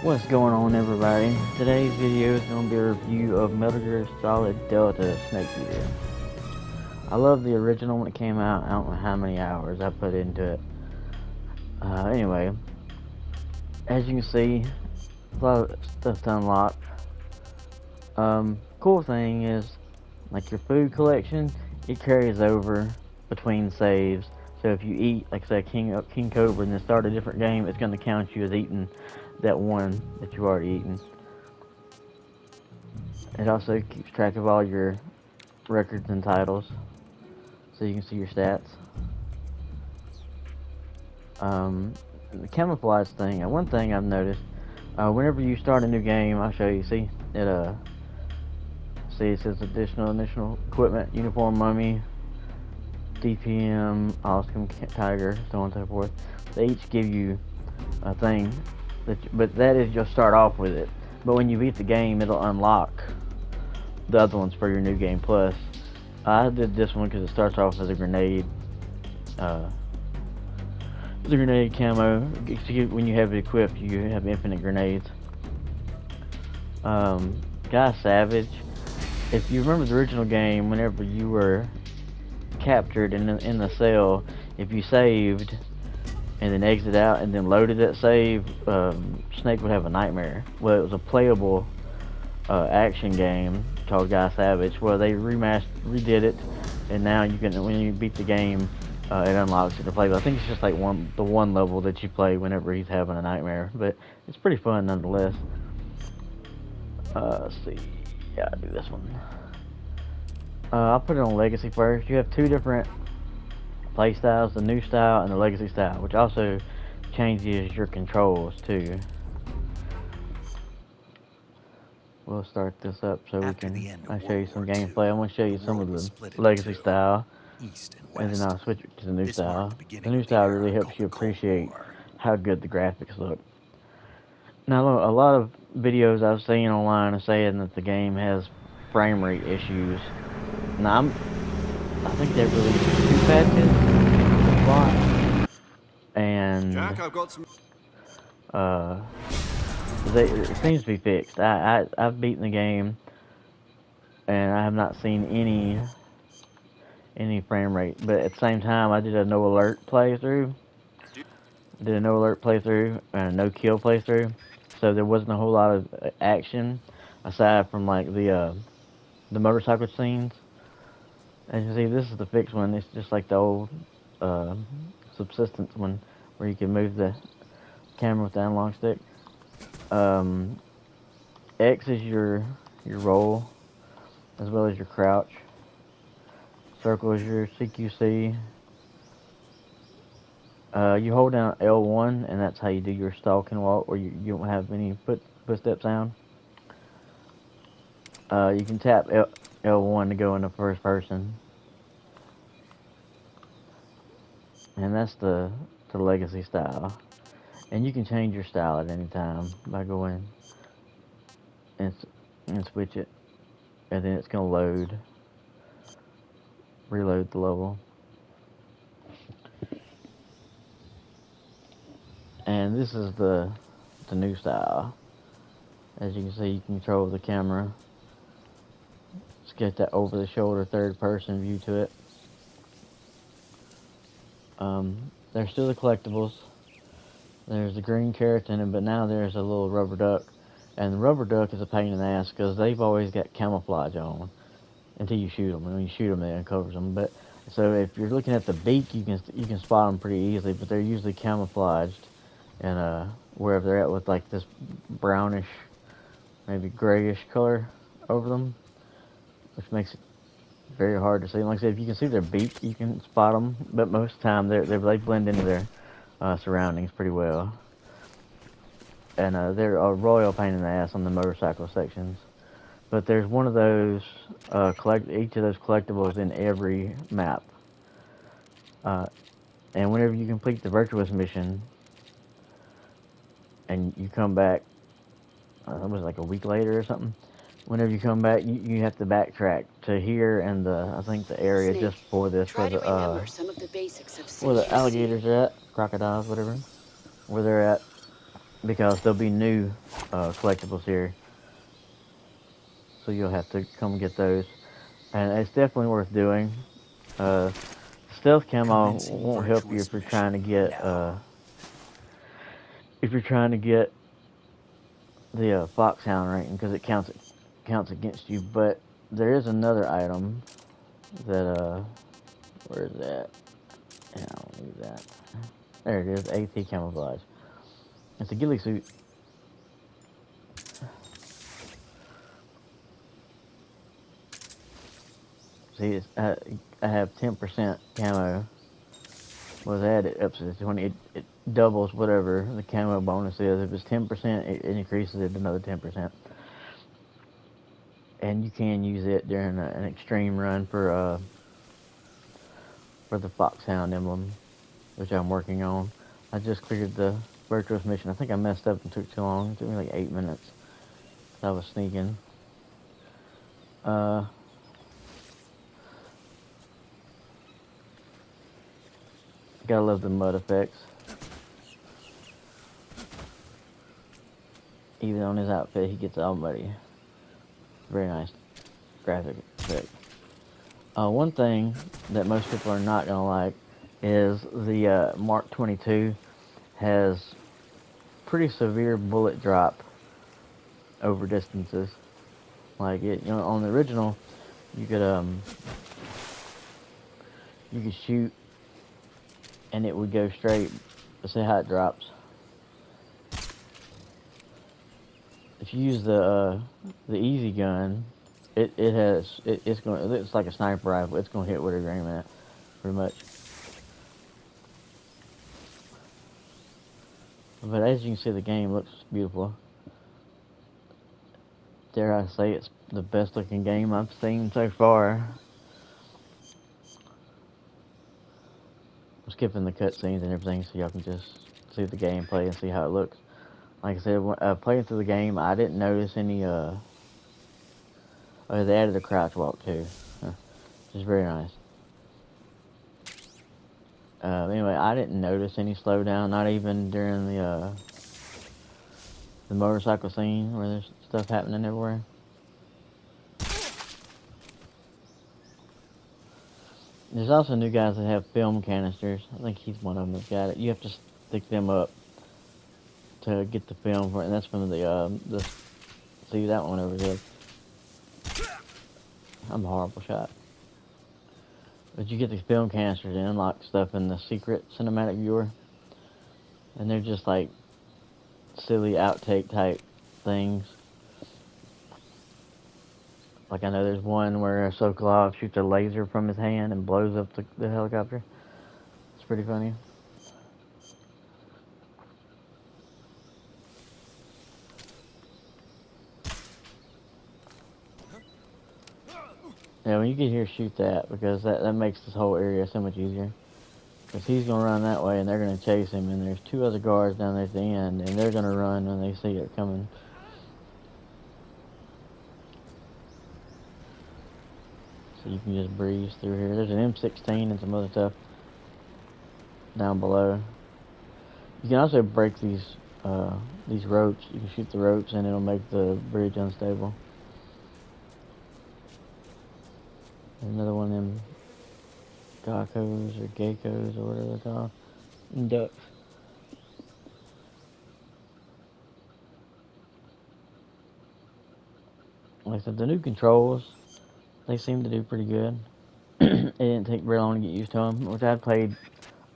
What's going on, everybody? Today's video is going to be a review of Metal Gear Solid Delta Snake Eater. I love the original when it came out. I don't know how many hours I put into it. Anyway, as you can see, a lot of stuff to unlock. Cool thing is, like your food collection, it carries over between saves. So if you eat, like say King Cobra, and then start a different game, it's going to count you as eating that one that you've already eaten. It also keeps track of all your records and titles, so you can see your stats. The camouflage thing. One thing I've noticed, whenever you start a new game, I'll show you. See it. See it says additional equipment, uniform, mummy, DPM, Oscom, Tiger, so on and so forth. They each give you a thing, but that is you'll start off with it. But when you beat the game, it'll unlock the other ones for your new game plus. I did this one because it starts off as a grenade. The grenade camo. When you have it equipped, you have infinite grenades. Guy Savage. If you remember the original game, whenever you were captured in the cell, if you saved and then exit out and then loaded that save, Snake would have a nightmare. Well, it was a playable action game called Guy Savage. Well, they redid it, and now you can, when you beat the game, it unlocks it to play. But I think it's just like the one level that you play whenever he's having a nightmare. But it's pretty fun nonetheless. Let's see. Yeah, I'll do this one. I'll put it on Legacy first. You have two different play styles, the new style and the Legacy style, which also changes your controls too. We'll start this up so we can I'll show you some gameplay. I'm going to show you some of the Legacy style, and then I'll switch it to the new style. The new style really helps you appreciate how good the graphics look. Now, a lot of videos I've seen online are saying that the game has frame rate issues. Now, I think they released 2 patches, and Jack, I've got some. it seems to be fixed. I've beaten the game, and I have not seen any frame rate. But at the same time, I did a no alert playthrough. And a no kill playthrough. So there wasn't a whole lot of action aside from like the motorcycle scenes. As you see, this is the fixed one. It's just like the old subsistence one where you can move the camera with the analog stick. X is your roll as well as your crouch. Circle is your CQC. You hold down L1 and that's how you do your stalk and walk, where you don't have any footstep sound. You can tap L1 to go into first person. And that's the Legacy style. And you can change your style at any time by going and switch it. And then it's going to reload the level. And this is the new style. As you can see, you can control the camera. Let's get that over-the-shoulder third-person view to it. There's still the collectibles. There's the green keratin, but now there's a little rubber duck. And the rubber duck is a pain in the ass because they've always got camouflage on until you shoot them. And when you shoot them, it uncovers them. But so if you're looking at the beak, you can spot them pretty easily. But they're usually camouflaged, and wherever they're at with like this brownish, maybe grayish color over them, which makes it very hard to see. Like I said, if you can see their beak, you can spot them. But most of the time, they blend into their surroundings pretty well. And they're a royal pain in the ass on the motorcycle sections. But there's one of those, each of those collectibles in every map. And whenever you complete the Virtuous mission, and you come back, it was like a week later or something. Whenever you come back, you have to backtrack to here and I think the area just before this, where the alligators are at, crocodiles, whatever, where they're at. because there'll be new collectibles here, so you'll have to come get those, and it's definitely worth doing. Uh, Stealth camo won't help you if you're trying to get the foxhound rating, because it counts against you. But there is another item that where is that? Yeah, I don't need that. There it is, AT camouflage. It's a ghillie suit. See, I have 10% camo was added up to 20. It doubles whatever the camo bonus is. If it's 10%, it increases it another 10%. And you can use it during an extreme run for the foxhound emblem, which I'm working on. I just cleared the virtuous mission. I think I messed up and took too long. It took me like 8 minutes. I was sneaking. Gotta love the mud effects. Even on his outfit, he gets all muddy. Very nice graphic effect. One thing that most people are not gonna like is the Mark 22 has pretty severe bullet drop over distances. Like it, on the original, you could shoot and it would go straight. Let's see how it drops. If you use the easy gun, it's like a sniper rifle. It's gonna hit where you're aiming at, pretty much. But as you can see, the game looks beautiful. Dare I say, it's the best looking game I've seen so far. I'm skipping the cutscenes and everything so y'all can just see the gameplay and see how it looks. Like I said, playing through the game, I didn't notice any, oh, they added a crouch walk too. Which is very nice. Anyway, I didn't notice any slowdown, not even during the motorcycle scene where there's stuff happening everywhere. There's also new guys that have film canisters. I think he's one of them that's got it. You have to stick them up to get the film for it, and that's one of the see that one over there. I'm a horrible shot. But you get these film canisters and unlock stuff in the secret cinematic viewer, and they're just like silly outtake type things. Like I know there's one where Sokolov shoots a laser from his hand and blows up the helicopter. It's pretty funny. Yeah, when you get here, shoot that, because that makes this whole area so much easier. Because he's going to run that way, and they're going to chase him, and there's 2 other guards down there at the end, and they're going to run when they see it coming. So you can just breeze through here. There's an M16 and some other stuff down below. You can also break these ropes. You can shoot the ropes, and it'll make the bridge unstable. There's another one of them geckos or geckos or whatever they're called. And ducks. Like I said, the new controls, they seem to do pretty good. It didn't take very long to get used to them, which I played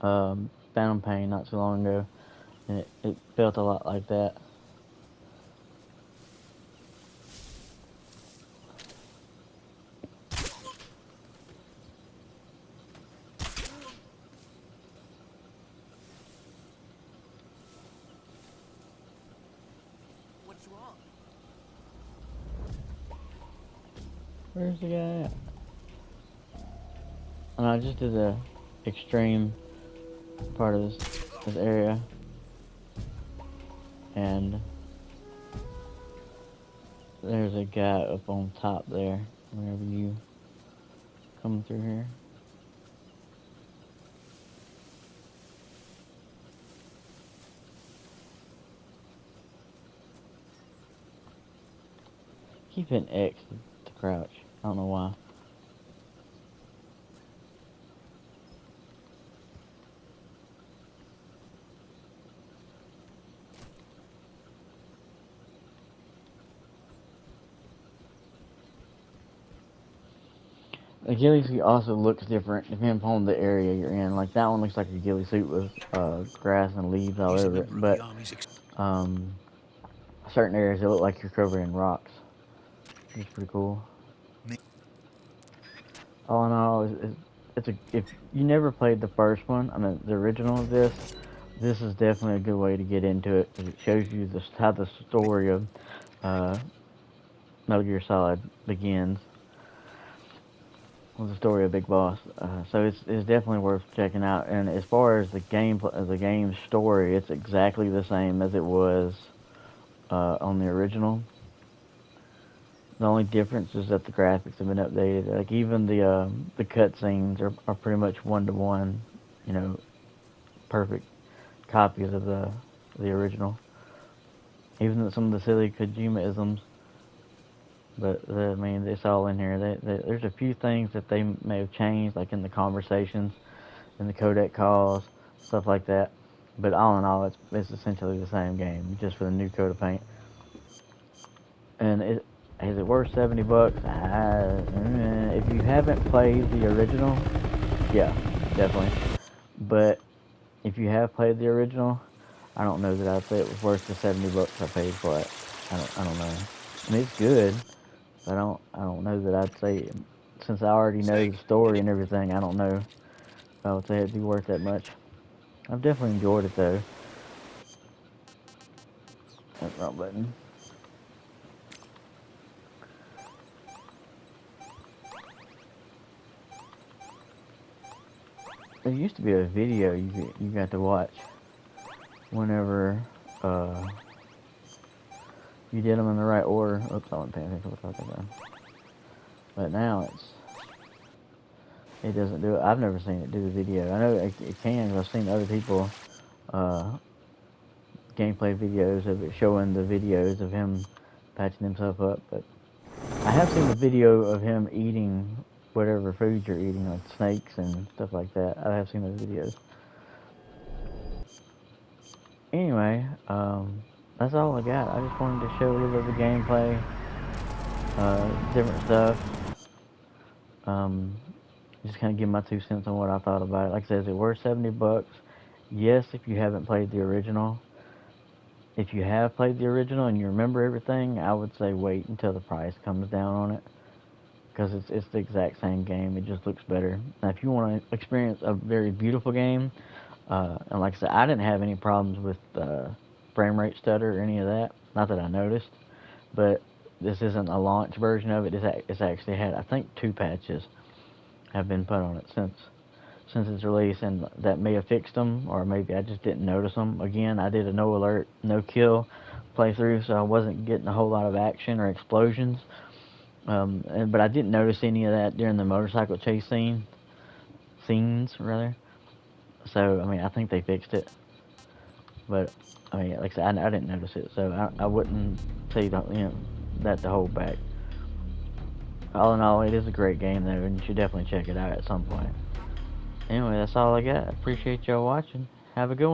Phantom Pain not too long ago, and it felt a lot like that. What's wrong? Where's the guy at? And I just did the extreme part of this area, and there's a guy up on top there, whenever you come through here. Keep hitting X to crouch. I don't know why. The ghillie suit also looks different depending upon the area you're in. Like that one looks like a ghillie suit with grass and leaves all over it, but certain areas it look like you're covered in rocks. It's pretty cool. All in all, if you never played the first one, I mean the original of this is definitely a good way to get into it because it shows you how the story of Metal Gear Solid begins. Was the story of Big Boss, so it's definitely worth checking out. And as far as the game's story, it's exactly the same as it was on the original. The only difference is that the graphics have been updated. Like even the cutscenes are pretty much 1-to-1, you know, perfect copies of the original. Even some of the silly Kojima-isms. But I mean, it's all in here. There's a few things that they may have changed, like in the conversations, in the codec calls, stuff like that. But all in all, it's essentially the same game, just with a new coat of paint. And is it worth $70? If you haven't played the original, yeah, definitely. But if you have played the original, I don't know that I'd say it was worth the $70 I paid for it. I don't know. I mean, it's good. I don't know that I'd say, since I already know the story and everything, I don't know if I would say it'd be worth that much. I've definitely enjoyed it though. That's the wrong button. There used to be a video you got to watch whenever you did them in the right order. Oops, I wasn't paying attention to what I was talking about. But now it doesn't do it. I've never seen it do the video. I know it can, because I've seen other people gameplay videos of it showing the videos of him patching himself up. But I have seen the video of him eating whatever food you're eating, like snakes and stuff like that. I have seen those videos. Anyway, that's all I got. I just wanted to show a little bit of the gameplay, different stuff. Just kind of give my 2 cents on what I thought about it. Like I said, is it worth $70? Yes, if you haven't played the original. If you have played the original and you remember everything, I would say wait until the price comes down on it, because it's the exact same game. It just looks better. Now, if you want to experience a very beautiful game, and like I said, I didn't have any problems with frame rate stutter or any of that. Not that I noticed, but this isn't a launch version of it. It's actually had, I think, 2 patches have been put on it since its release, and that may have fixed them, or maybe I just didn't notice them. Again, I did a no alert, no kill playthrough, so I wasn't getting a whole lot of action or explosions. But I didn't notice any of that during the motorcycle chase scenes rather. So I mean, I think they fixed it. But I mean, like I said, I didn't notice it, so I wouldn't say that to hold back. All in all, it is a great game though, and you should definitely check it out at some point. Anyway, that's all I got. Appreciate y'all watching. Have a good one.